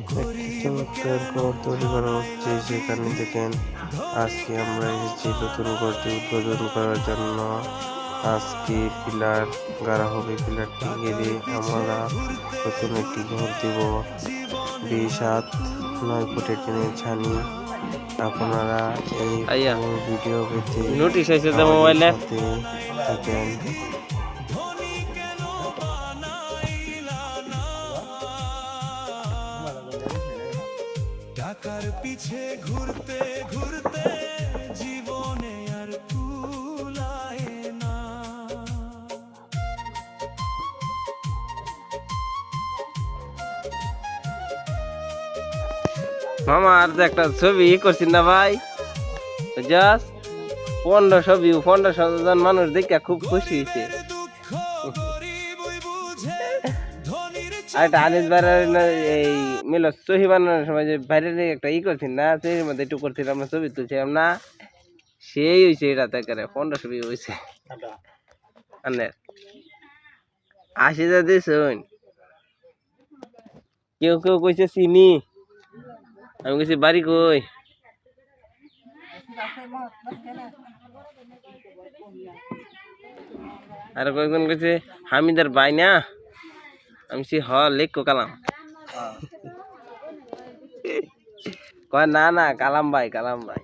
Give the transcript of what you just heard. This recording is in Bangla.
একটি চমৎকার ঘর তৈরি করা হচ্ছে। সেখানে দেখেন আজকে আমরা এসেছি নতুন ঘরটি উদ্বোধন করার জন্য। আজকে পিলার গাড়া হবে, পিলারটি গেড়ে আমরা নতুন একটি ঘর দেব। 7-9 ফুটের টিনের ছানি। আপনারা এই আইয়া পুরো ভিডিও পেতে নোটিশ আইছে যে আমাদের মোবাইলে। সাথে থাকেন। টাকার পিছে ঘুরতে ঘুরতে জীবনে আর কুলায় না। মামা আর যে একটা ছবি করছি না ভাই, জাস্ট 1500 ভিউ, 1500 জন মানুষ দেখে খুব খুশি হয়েছে। দুঃখ গরিবই বুঝে ধনীর আর একটা আনিস ভাইয়ের এই মিলদ সহি বানানোর সময় যে বাইরের একটা করছি না, সেই মধ্যে একটু করছিলাম না, ছবি তুলছিলাম না, সেই হয়েছে এটা থেকে 1500 ভিউ হয়েছে। আনে 80,000 দিয়েছেন। কেউ কেউ কইছে চিনি, আমি কইছি বাড়ি কই। আর কয়েকজন কইছে হামিদার ভাই না, আমি সে হ লেখ কালাম। কয় না না কালাম ভাই, কালাম ভাই।